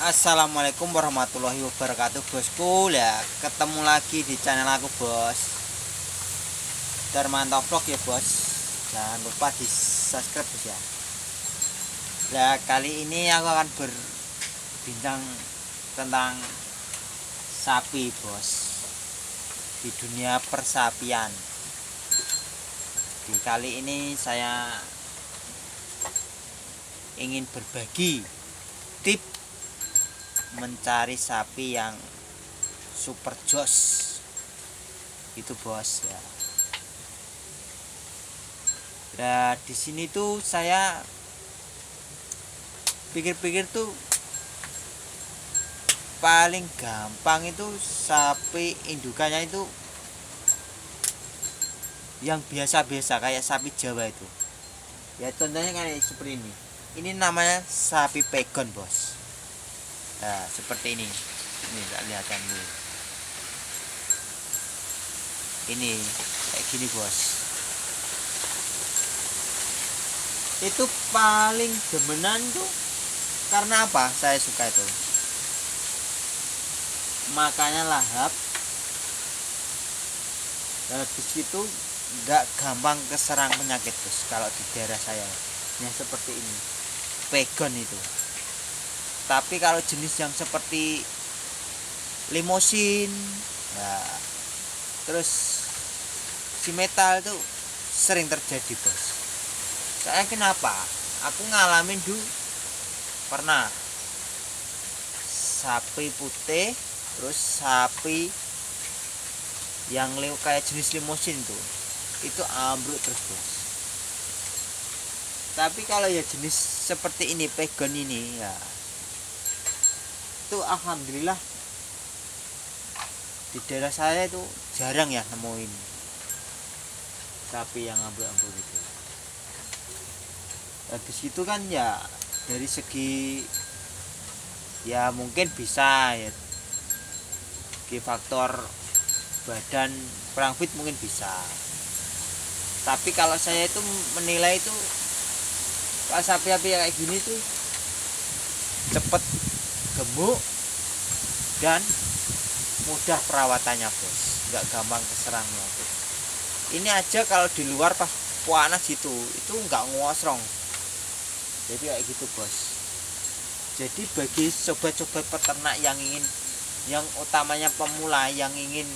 Assalamualaikum warahmatullahi wabarakatuh, bosku. Ya, ketemu lagi di channel aku, bos. Darmanto Vlog ya, bos. Jangan lupa di subscribe, bos ya. Nah, kali ini aku akan berbincang tentang sapi, bos. Di dunia persapian. Di kali ini saya ingin berbagi tips mencari sapi yang super jos itu, bos ya. Nah, di sini tuh saya pikir-pikir tuh paling gampang itu sapi indukannya itu yang biasa-biasa kayak sapi Jawa itu. Ya, contohnya kayak seperti ini. Ini namanya sapi pegon, bos. Nah, seperti ini. Ini tak lihatkan dulu. Ini kayak gini, bos. Itu paling demenan tuh karena apa? Saya suka itu. Makanya lahap. Habis itu nggak gampang keserang penyakit, bos. Kalau di daerah saya, yang seperti ini, pegon itu. Tapi kalau jenis yang seperti limosin, ya, terus si metal itu sering terjadi, bos. Saya kenapa? Aku ngalamin dulu pernah sapi putih, terus sapi yang kayak jenis limosin tuh, itu ambruk terus, bos. Tapi kalau ya jenis seperti ini, pegon ini, ya itu alhamdulillah di daerah saya itu jarang ya nemuin sapi yang ambruk-ambruk gitu. Habis itu kan ya dari segi ya mungkin bisa ya, segi faktor badan kurang fit mungkin bisa. Tapi kalau saya itu menilai itu kalau sapi-sapi kayak gini tuh cepet gemuk dan mudah perawatannya, bos. Nggak gampang keserang penyakit. Ini aja kalau di luar pas panas gitu itu nggak ngosrong. Jadi kayak gitu, bos. Jadi bagi sobat-sobat peternak yang utamanya pemula yang ingin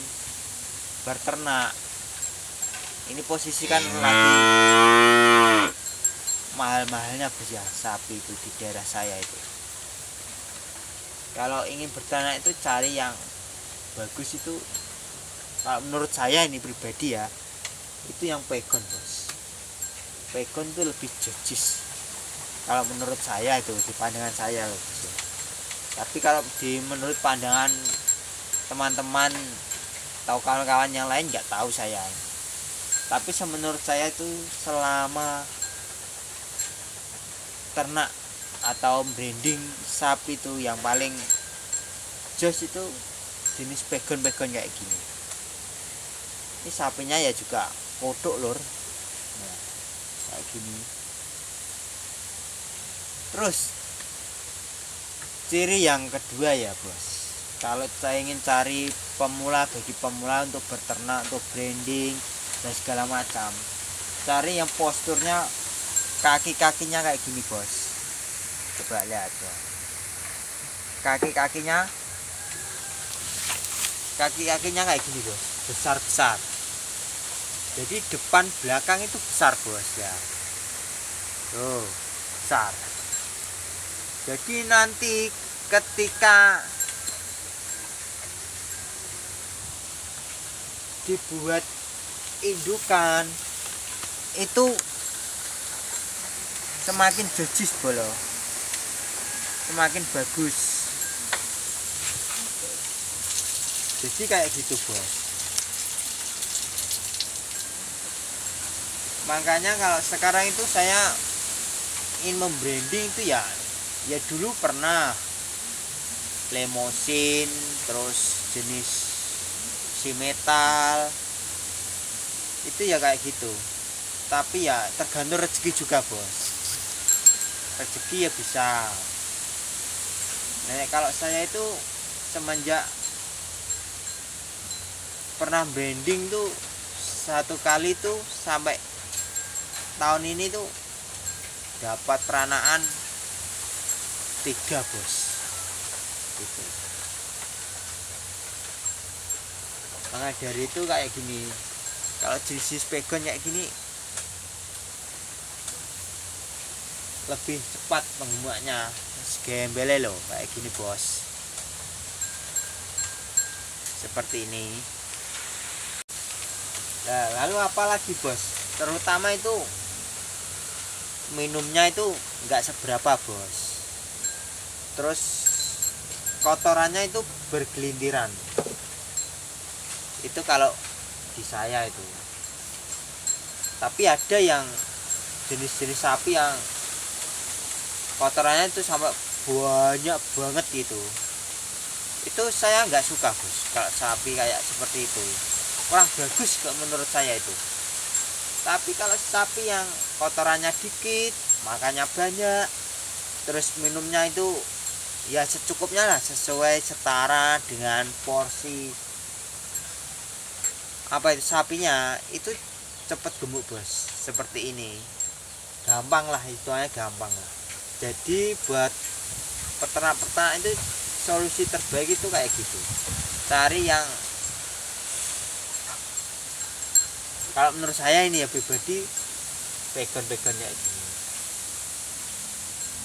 berternak, ini posisikan lagi mahal-mahalnya, bos ya, sapi itu di daerah saya itu. Kalau ingin berternak itu cari yang bagus itu, kalau menurut saya ini pribadi ya, itu yang pegon, bos. Pegon itu lebih jojis kalau menurut saya, itu di pandangan saya loh, bos. Tapi kalau menurut pandangan teman-teman atau kawan-kawan yang lain nggak tahu saya. Tapi menurut saya itu selama ternak atau branding sapi itu yang paling jos itu jenis pegon-pegon kayak gini. Ini sapinya ya juga kodok, lor. Nah, kayak gini. Terus ciri yang kedua ya, bos. Kalau saya ingin cari bagi pemula untuk berternak, untuk branding dan segala macam, cari yang posturnya kaki-kakinya kayak gini, bos. Coba lihat ya. Kaki-kakinya kayak gini, bos. Besar-besar. Jadi depan belakang itu besar, bos ya. Tuh, besar. Jadi nanti ketika dibuat indukan itu semakin jojis, bolo. Semakin bagus. Jadi kayak gitu, bos. Makanya kalau sekarang itu saya ingin membranding itu ya dulu pernah lemosin, terus jenis si metal itu ya kayak gitu. Tapi ya tergantung rezeki juga, bos. Rezeki ya bisa Nah, kalau saya itu semenjak pernah branding tuh satu kali tuh sampai tahun ini tuh dapat peranaan 3 bos gitu. Maka dari itu kayak gini, kalau jenis pegon kayak gini lebih cepat penggemaknya, gembele loh kayak gini bos, seperti ini. Nah, lalu apa lagi bos, terutama itu minumnya itu nggak seberapa bos, terus kotorannya itu bergelintiran, itu kalau di saya itu. Tapi ada yang jenis-jenis sapi yang kotorannya itu sampai banyak banget gitu, itu saya nggak suka bos. Kalau sapi kayak seperti itu kurang bagus kalau menurut saya itu. Tapi kalau sapi yang kotorannya dikit, makannya banyak, terus minumnya itu ya secukupnya lah, sesuai setara dengan porsi apa itu sapinya, itu cepet gemuk bos. Seperti ini gampang lah, hitungannya gampang lah. Jadi buat peternak-peternak itu solusi terbaik itu kayak gitu, cari yang, kalau menurut saya ini ya pribadi, pegon-pegonnya ini.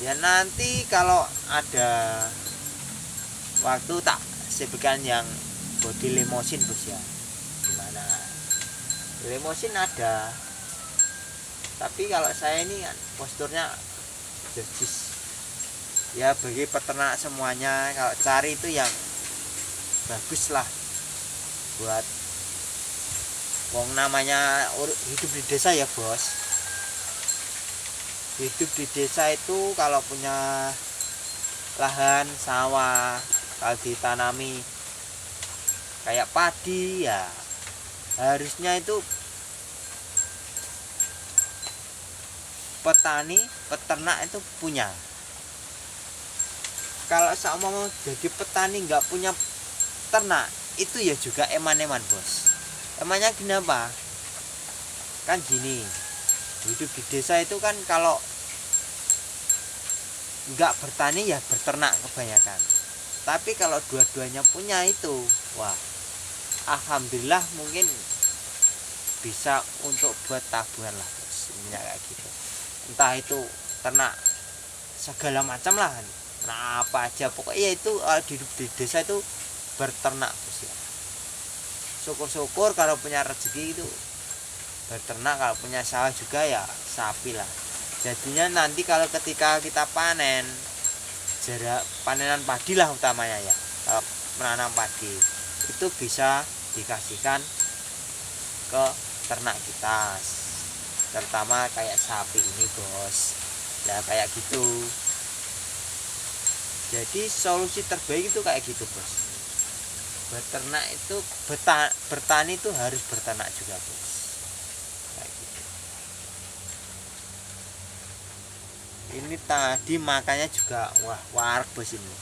Ya nanti kalau ada waktu tak sebutkan yang body limosin bos ya. Gimana? Limosin ada. Tapi kalau saya ini kan posturnya jersis. Ya bagi peternak semuanya, kalau cari itu yang bagus lah buat wong namanya hidup di desa ya bos. Hidup di desa itu kalau punya lahan sawah, kalau ditanami kayak padi ya harusnya itu petani peternak itu punya. Kalau seumpama jadi petani nggak punya ternak, itu ya juga eman-eman bos. Emangnya kenapa? Kan gini, hidup di desa itu kan kalau nggak bertani ya berternak kebanyakan. Tapi kalau dua-duanya punya itu, wah, alhamdulillah mungkin bisa untuk buat tabungan lah bos. Kayak gitu. Entah itu ternak segala macam lah. Nah apa aja pokoknya itu hidup di desa itu berternak bos ya. Syukur-syukur kalau punya rezeki itu berternak, kalau punya sawah juga ya sapi lah. Jadinya nanti kalau ketika kita panen, jarak panenan padi lah utamanya ya, kalau menanam padi itu bisa dikasihkan ke ternak kita, terutama kayak sapi ini bos ya, kayak gitu. Jadi solusi terbaik itu kayak gitu bos. Beternak itu bertani itu harus berternak juga bos, kayak gitu. Ini tadi makannya juga wah warak bos ini.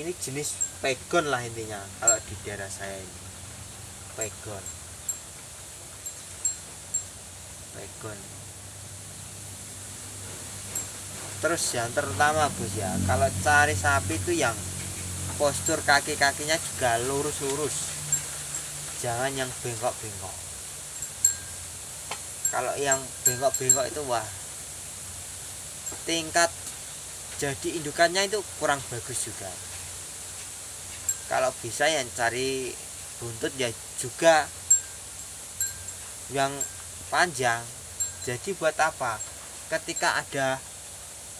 Ini jenis pegon lah intinya kalau di daerah saya ini, pegon. Terus yang terutama bos ya, kalau cari sapi itu yang postur kaki-kakinya juga lurus-lurus, jangan yang bengkok-bengkok. Kalau yang bengkok-bengkok itu wah, tingkat jadi indukannya itu kurang bagus juga. Kalau bisa yang cari buntut ya juga yang panjang. Jadi buat apa? Ketika ada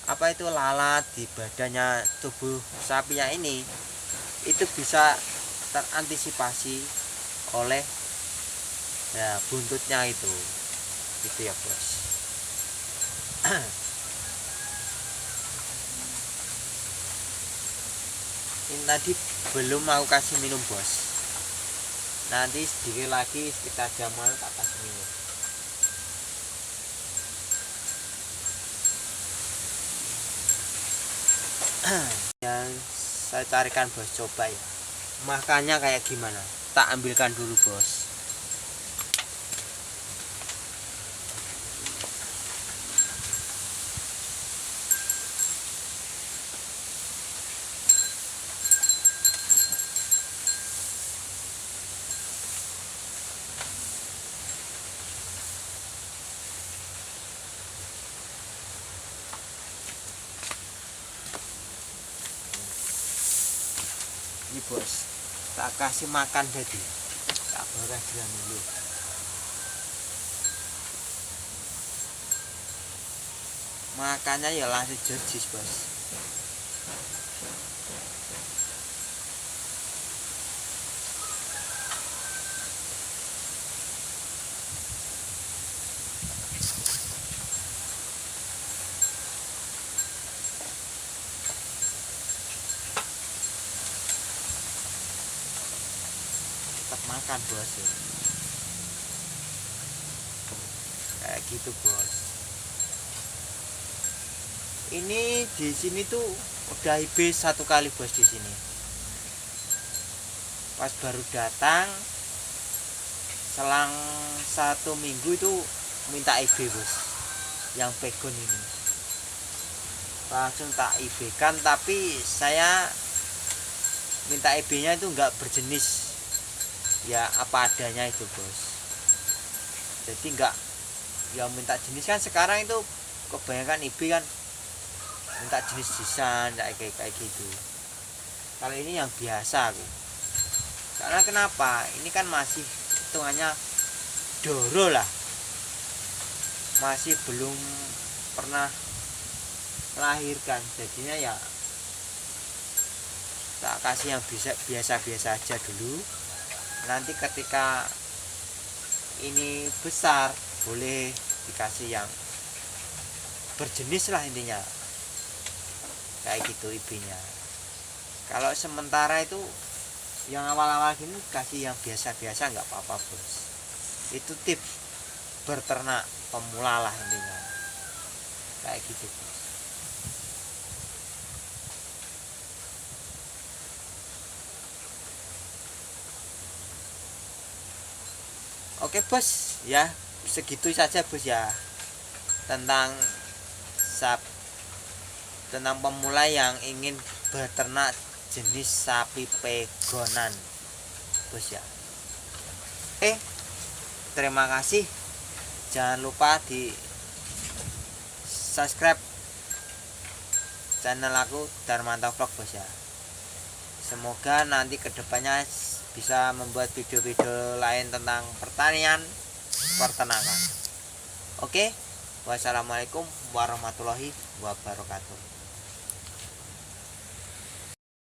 apa itu lalat di badannya tubuh sapinya ini, itu bisa terantisipasi oleh ya buntutnya itu gitu ya bos. Ini tadi belum mau kasih minum bos, nanti sedikit lagi sekitar jaman tak kasih minum. yang saya carikan bos, coba ya makannya kayak gimana. Tak ambilkan dulu bos. Ini bos, tak kasih makan tadi, tak boleh jalan dulu. Makannya ya langsung jerjis bos. Tetap makan bos ya. Kayak gitu bos. Ini di sini tuh udah IB 1 kali bos di sini. Pas baru datang, selang 1 minggu itu minta IB bos. Yang pegon ini langsung tak IB kan, tapi saya minta IB-nya itu enggak berjenis, ya apa adanya itu bos. Jadi enggak yang minta jenis kan sekarang itu kebanyakan IB kan minta jenis desain kayak gitu. Kalau ini yang biasa aku. Karena kenapa? Ini kan masih hitungannya doro lah. Masih belum pernah melahirkan. Jadinya ya tak kasih yang biasa-biasa aja dulu. Nanti ketika ini besar boleh dikasih yang berjenis lah intinya. Kayak gitu IB-nya. Kalau sementara itu yang awal-awal gini kasih yang biasa-biasa nggak apa-apa bos. Itu tips berternak pemula lah intinya. Kayak gitu bos. Oke bos ya, segitu saja bos ya tentang pemula yang ingin beternak jenis sapi pegonan bos ya. Terima kasih, jangan lupa di subscribe channel aku Darmanto Vlog bos ya. Semoga nanti kedepannya bisa membuat video-video lain tentang pertanian, peternakan. Oke, wassalamualaikum warahmatullahi wabarakatuh.